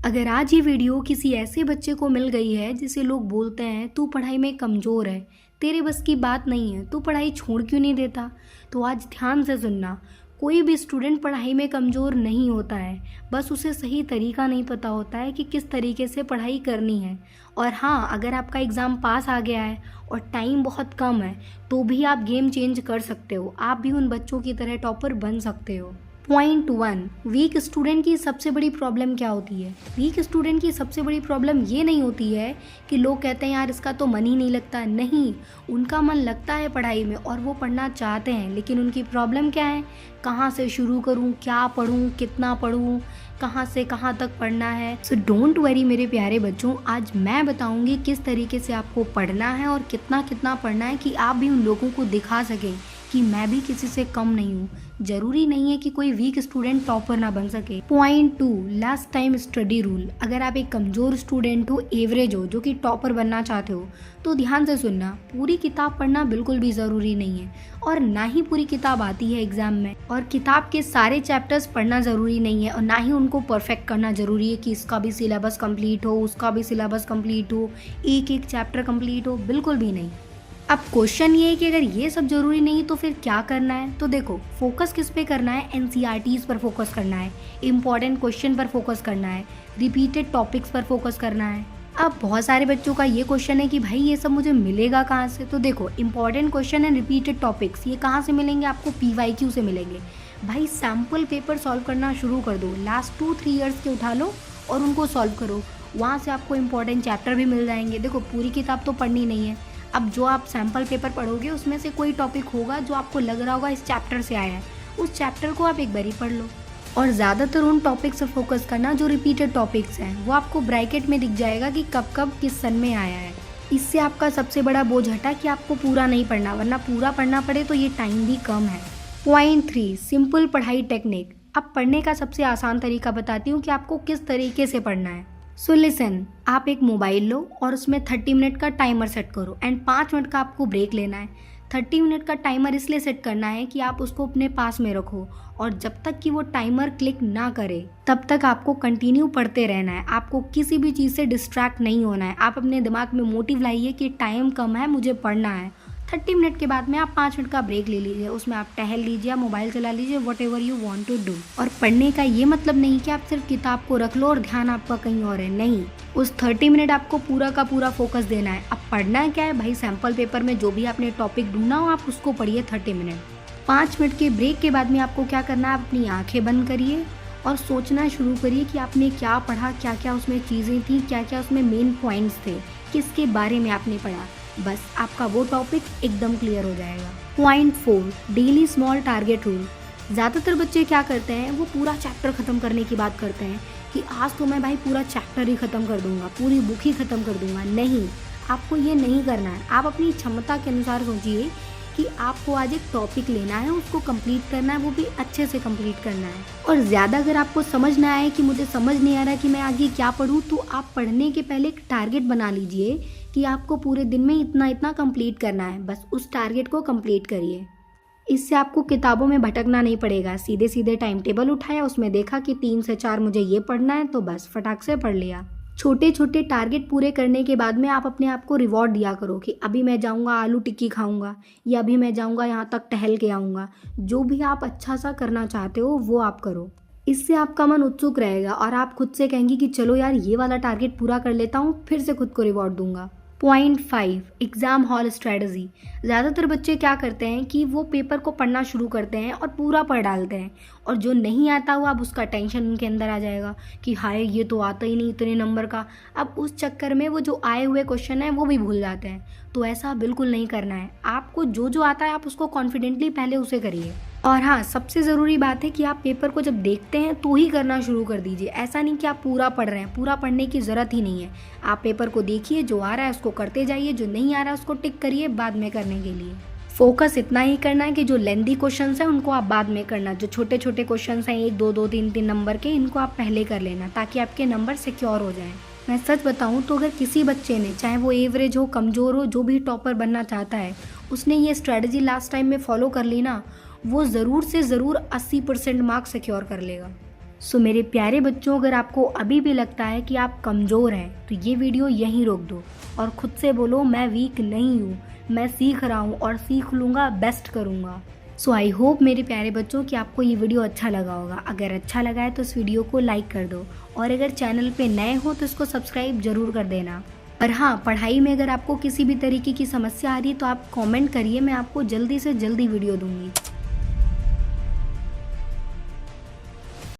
अगर आज ये वीडियो किसी ऐसे बच्चे को मिल गई है जिसे लोग बोलते हैं तू पढ़ाई में कमज़ोर है, तेरे बस की बात नहीं है, तू पढ़ाई छोड़ क्यों नहीं देता, तो आज ध्यान से सुनना। कोई भी स्टूडेंट पढ़ाई में कमज़ोर नहीं होता है, बस उसे सही तरीका नहीं पता होता है कि किस तरीके से पढ़ाई करनी है। और हाँ, अगर आपका एग्ज़ाम पास आ गया है और टाइम बहुत कम है तो भी आप गेम चेंज कर सकते हो, आप भी उन बच्चों की तरह टॉपर बन सकते हो। पॉइंट 1, वीक स्टूडेंट की सबसे बड़ी प्रॉब्लम क्या होती है? वीक स्टूडेंट की सबसे बड़ी प्रॉब्लम ये नहीं होती है कि लोग कहते हैं यार इसका तो मन ही नहीं लगता। नहीं, उनका मन लगता है पढ़ाई में और वो पढ़ना चाहते हैं, लेकिन उनकी प्रॉब्लम क्या है? कहाँ से शुरू करूँ, क्या पढ़ूँ, कितना पढ़ूँ, कहाँ से कहाँ तक पढ़ना है। सो डोंट वरी मेरे प्यारे बच्चों, आज मैं बताऊँगी किस तरीके से आपको पढ़ना है और कितना कितना पढ़ना है कि आप भी उन लोगों को दिखा सकें कि मैं भी किसी से कम नहीं हूँ। जरूरी नहीं है कि कोई वीक स्टूडेंट टॉपर ना बन सके। Point 2, last time study rule. अगर आप एक कमज़ोर स्टूडेंट हो, एवरेज हो, जो कि टॉपर बनना चाहते हो, तो ध्यान से सुनना। पूरी किताब पढ़ना बिल्कुल भी ज़रूरी नहीं है और ना ही पूरी किताब आती है एग्जाम में, और किताब के सारे चैप्टर्स पढ़ना ज़रूरी नहीं है और ना ही उनको परफेक्ट करना ज़रूरी है कि इसका भी सिलेबस कंप्लीट हो, उसका भी सिलेबस कंप्लीट हो, एक एक चैप्टर कंप्लीट हो, बिल्कुल भी नहीं। अब क्वेश्चन ये है कि अगर ये सब जरूरी नहीं तो फिर क्या करना है? तो देखो, फोकस किस पे करना है? एनसीईआरटीज़ पर फोकस करना है, इंपॉर्टेंट क्वेश्चन पर फोकस करना है, रिपीटेड टॉपिक्स पर फोकस करना है। अब बहुत सारे बच्चों का ये क्वेश्चन है कि भाई ये सब मुझे मिलेगा कहाँ से? तो देखो, important question and repeated topics ये कहाँ से मिलेंगे? आपको PYQ से मिलेंगे। भाई सैम्पल पेपर सॉल्व करना शुरू कर दो, लास्ट 2-3 ईयर्स के उठा लो और उनको सॉल्व करो, वहाँ से आपको इंपॉर्टेंट चैप्टर भी मिल जाएंगे। देखो, पूरी किताब तो पढ़नी नहीं है। अब जो आप सैम्पल पेपर पढ़ोगे उसमें से कोई टॉपिक होगा जो आपको लग रहा होगा इस चैप्टर से आया है, उस चैप्टर को आप एक बार ही पढ़ लो। और ज़्यादातर उन टॉपिक्स से फोकस करना जो रिपीटेड टॉपिक्स हैं, वो आपको ब्रैकेट में दिख जाएगा कि कब कब किस सन में आया है। इससे आपका सबसे बड़ा बोझ हटा कि आपको पूरा नहीं पढ़ना, वरना पूरा पढ़ना पड़े तो ये टाइम भी कम है। पॉइंट 3, सिंपल पढ़ाई टेक्निक। अब पढ़ने का सबसे आसान तरीका बताती हूँ कि आपको किस तरीके से पढ़ना है। सो लिसन, आप एक मोबाइल लो और उसमें 30 मिनट का टाइमर सेट करो एंड 5 मिनट का आपको ब्रेक लेना है। 30 मिनट का टाइमर इसलिए सेट करना है कि आप उसको अपने पास में रखो और जब तक कि वो टाइमर क्लिक ना करे तब तक आपको कंटिन्यू पढ़ते रहना है। आपको किसी भी चीज़ से डिस्ट्रैक्ट नहीं होना है। आप अपने दिमाग में मोटिव लाइए कि टाइम कम है, मुझे पढ़ना है। 30 मिनट के बाद में आप 5 मिनट का ब्रेक ले लीजिए, उसमें आप टहल लीजिए, आप मोबाइल चला लीजिए, whatever you want to do. और पढ़ने का ये मतलब नहीं कि आप सिर्फ किताब को रख लो और ध्यान आपका कहीं और है, नहीं। उस 30 मिनट आपको पूरा का पूरा फोकस देना है। अब पढ़ना क्या है भाई? सैम्पल पेपर में जो भी आपने टॉपिक ढूंढा हो आप उसको पढ़िए 30 मिनट। 5 मिनट के ब्रेक के बाद में आपको क्या करना है? आप अपनी आंखें बंद करिए और सोचना शुरू करिए कि आपने क्या पढ़ा, क्या क्या उसमें चीज़ें थी, क्या क्या उसमें मेन पॉइंट्स थे, किसके बारे में आपने पढ़ा। बस आपका वो टॉपिक एकदम क्लियर हो जाएगा। Point 4, daily small target rule. ज़्यादातर बच्चे क्या करते हैं, वो पूरा चैप्टर ख़त्म करने की बात करते हैं कि आज तो मैं भाई पूरा चैप्टर ही ख़त्म कर दूंगा, पूरी बुक ही ख़त्म कर दूंगा। नहीं, आपको ये नहीं करना है। आप अपनी क्षमता के अनुसार सोचिए कि आपको आज एक टॉपिक लेना है, उसको कंप्लीट करना है, वो भी अच्छे से कंप्लीट करना है। और ज़्यादा अगर आपको समझ ना आए कि मुझे समझ नहीं आ रहा कि मैं आगे क्या पढूं, तो आप पढ़ने के पहले एक टारगेट बना लीजिए कि आपको पूरे दिन में इतना इतना कंप्लीट करना है। बस उस टारगेट को कंप्लीट करिए। इससे आपको किताबों में भटकना नहीं पड़ेगा। सीधे सीधे टाइम टेबल उठाया, उसमें देखा कि 3 से 4 मुझे ये पढ़ना है, तो बस फटाक से पढ़ लिया। छोटे छोटे टारगेट पूरे करने के बाद में आप अपने आप को रिवॉर्ड दिया करो कि अभी मैं जाऊंगा आलू टिक्की खाऊंगा, या अभी मैं जाऊंगा यहाँ तक टहल के आऊँगा। जो भी आप अच्छा सा करना चाहते हो वो आप करो। इससे आपका मन उत्सुक रहेगा और आप खुद से कहेंगी कि चलो यार ये वाला टारगेट पूरा कर लेता हूँ, फिर से खुद को रिवॉर्ड दूंगा। Point 5, exam hall strategy. ज़्यादातर बच्चे क्या करते हैं कि वो पेपर को पढ़ना शुरू करते हैं और पूरा पढ़ डालते हैं, और जो नहीं आता हुआ अब उसका टेंशन उनके अंदर आ जाएगा कि हाय ये तो आता ही नहीं इतने नंबर का। अब उस चक्कर में वो जो आए हुए क्वेश्चन हैं वो भी भूल जाते हैं। तो ऐसा बिल्कुल नहीं करना है। आपको जो जो आता है आप उसको कॉन्फिडेंटली पहले उसे करिए। और हाँ, सबसे ज़रूरी बात है कि आप पेपर को जब देखते हैं तो ही करना शुरू कर दीजिए। ऐसा नहीं कि आप पूरा पढ़ रहे हैं, पूरा पढ़ने की ज़रूरत ही नहीं है। आप पेपर को देखिए, जो आ रहा है उसको करते जाइए, जो नहीं आ रहा है उसको टिक करिए बाद में करने के लिए। फोकस इतना ही करना है कि जो लेंदी क्वेश्चंस हैं उनको आप बाद में करना, जो छोटे छोटे क्वेश्चंस हैं 1 2 2 3 3 नंबर के, इनको आप पहले कर लेना ताकि आपके नंबर सिक्योर हो जाएं। मैं सच बताऊं तो अगर किसी बच्चे ने, चाहे वो एवरेज हो, कमज़ोर हो, जो भी टॉपर बनना चाहता है, उसने ये स्ट्रेटजी लास्ट टाइम में फॉलो कर ली ना, वो ज़रूर से ज़रूर 80% मार्क्स सिक्योर कर लेगा। सो मेरे प्यारे बच्चों, अगर आपको अभी भी लगता है कि आप कमज़ोर हैं तो ये वीडियो यहीं रोक दो और ख़ुद से बोलो मैं वीक नहीं हूँ, मैं सीख रहा हूँ और सीख लूँगा, बेस्ट करूँगा। सो आई होप मेरे प्यारे बच्चों कि आपको ये वीडियो अच्छा लगा होगा। अगर अच्छा लगा है तो इस वीडियो को लाइक कर दो और अगर चैनल पे नए हो तो इसको सब्सक्राइब ज़रूर कर देना। और हाँ, पढ़ाई में अगर आपको किसी भी तरीके की समस्या आ रही है तो आप कमेंट करिए, मैं आपको जल्दी से जल्दी वीडियो दूँगी।